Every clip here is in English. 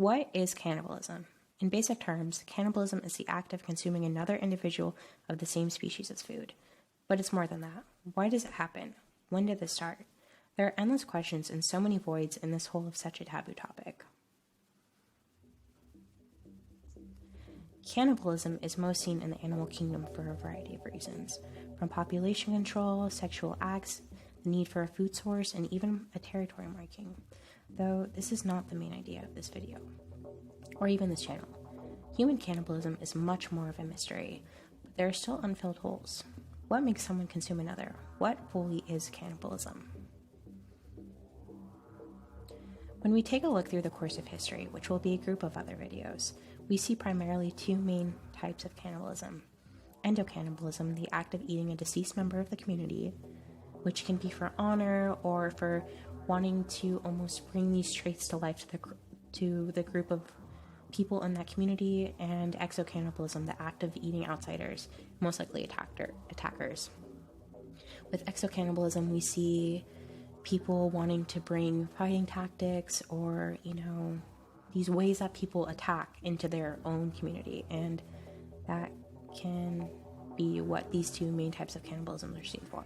What is cannibalism? In basic terms, cannibalism is the act of consuming another individual of the same species as food. But it's more than that. Why does it happen? When did this start? There are endless questions and so many voids in this whole of such a taboo topic. Cannibalism is most seen in the animal kingdom for a variety of reasons, from population control, sexual acts, the need for a food source, and even a territory marking, though this is not the main idea of this video, or even this channel. Human cannibalism is much more of a mystery, but there are still unfilled holes. What makes someone consume another? What fully is cannibalism? When we take a look through the course of history, which will be a group of other videos, we see primarily two main types of cannibalism. Endocannibalism, the act of eating a deceased member of the community, which can be for honor or for wanting to almost bring these traits to life to the group of people in that community, and exocannibalism, the act of eating outsiders, most likely attackers. With exocannibalism, we see people wanting to bring fighting tactics or, these ways that people attack into their own community, and that can be what these two main types of cannibalism are seen for.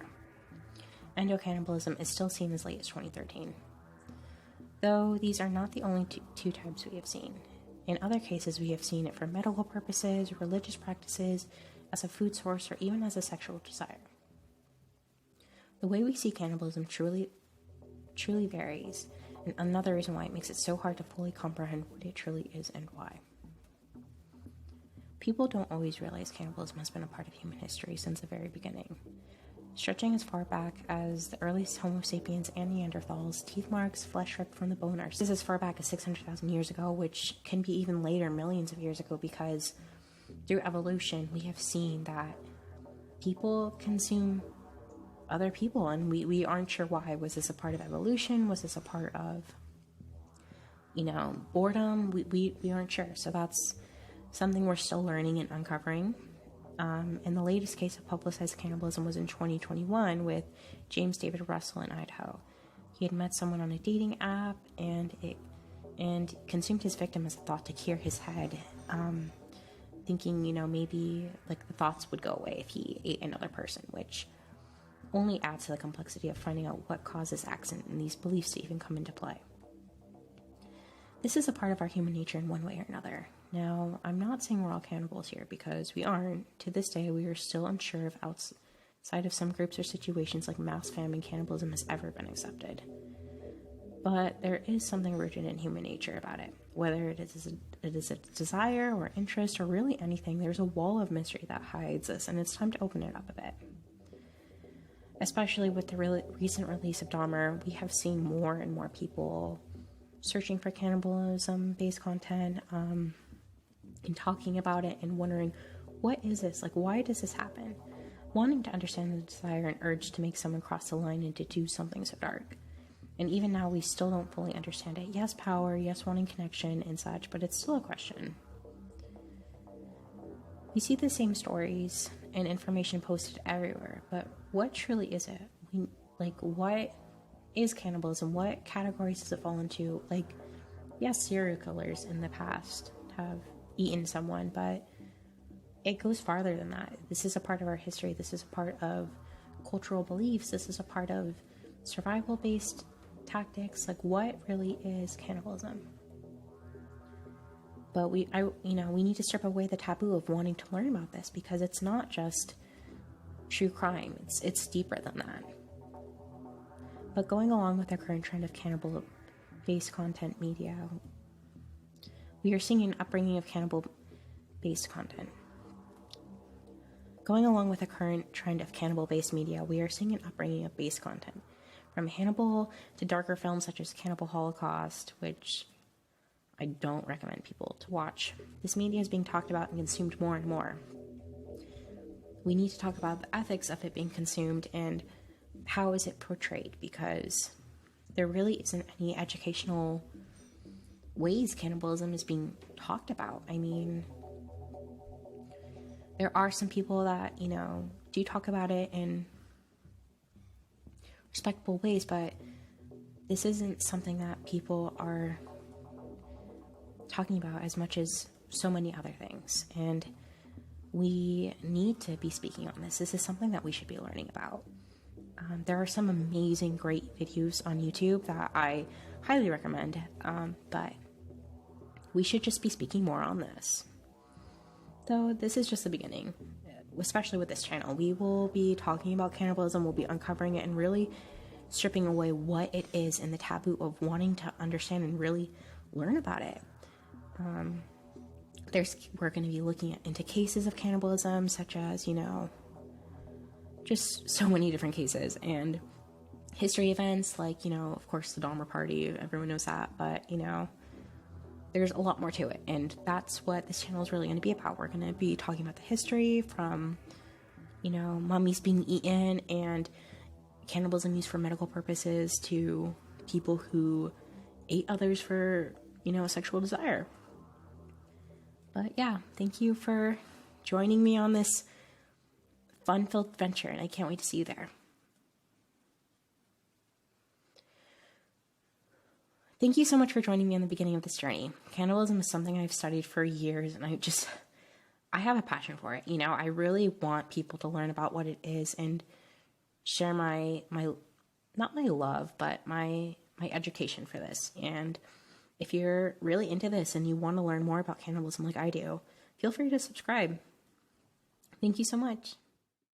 Endocannibalism is still seen as late as 2013, though these are not the only two types we have seen. In other cases, we have seen it for medical purposes, religious practices, as a food source, or even as a sexual desire. The way we see cannibalism truly varies, and another reason why it makes it so hard to fully comprehend what it truly is and why. People don't always realize cannibalism has been a part of human history since the very beginning. Stretching as far back as the earliest Homo sapiens and Neanderthals, teeth marks, flesh ripped from the bone are as far back as 600,000 years ago, which can be even later, millions of years ago, because through evolution we have seen that people consume other people, and we aren't sure why. Was this a part of evolution? Was this a part of, boredom? We aren't sure. So that's something we're still learning and uncovering. And the latest case of publicized cannibalism was in 2021 with James David Russell in Idaho. He had met someone on a dating app and consumed his victim as a thought to cure his head, thinking, maybe like the thoughts would go away if he ate another person, which only adds to the complexity of finding out what causes acts and these beliefs to even come into play. This is a part of our human nature in one way or another. Now, I'm not saying we're all cannibals here, because we aren't. To this day, we are still unsure if outside of some groups or situations like mass famine, cannibalism has ever been accepted. But there is something rooted in human nature about it. Whether it is a desire or interest or really anything, there's a wall of mystery that hides us, and it's time to open it up a bit. Especially with the recent release of Dahmer, we have seen more and more people searching for cannibalism-based content, and talking about it and wondering, what is this? Like, why does this happen? Wanting to understand the desire and urge to make someone cross the line and to do something so dark. And even now, we still don't fully understand it. Yes, power, yes, wanting connection and such, but it's still a question. We see the same stories and information posted everywhere, but what truly is it? What is cannibalism? What categories does it fall into? Yes, serial killers in the past have eaten someone, but it goes farther than that. This is a part of our history. This is a part of cultural beliefs. This is a part of survival-based tactics. What really is cannibalism? But we need to strip away the taboo of wanting to learn about this, because it's not just true crime. It's deeper than that. But going along with the current trend of cannibal-based content media, we are seeing an upbringing of cannibal-based content. Going along with the current trend of cannibal-based media, we are seeing an upbringing of based content. From Hannibal to darker films such as Cannibal Holocaust, which I don't recommend people to watch. This media is being talked about and consumed more and more. We need to talk about the ethics of it being consumed and how is it portrayed, because there really isn't any educational ways cannibalism is being talked about. I mean, there are some people that, do talk about it in respectable ways, but this isn't something that people are talking about as much as so many other things. And we need to be speaking on this. This is something that we should be learning about. There are some amazing, great videos on YouTube that I highly recommend, but we should just be speaking more on this. Though this is just the beginning, especially with this channel. We will be talking about cannibalism, we'll be uncovering it and really stripping away what it is and the taboo of wanting to understand and really learn about it. We're going to be looking into cases of cannibalism, such as, just so many different cases, and history events like, of course, the Dahmer Party, everyone knows that, but, there's a lot more to it, and that's what this channel is really going to be about. We're going to be talking about the history from, mummies being eaten and cannibalism used for medical purposes to people who ate others for, sexual desire. But yeah, thank you for joining me on this fun-filled adventure, and I can't wait to see you there. Thank you so much for joining me in the beginning of this journey. Cannibalism is something I've studied for years, and I have a passion for it. I really want people to learn about what it is and share my not my love, but my education for this. And if you're really into this and you want to learn more about cannibalism like I do, feel free to subscribe. Thank you so much.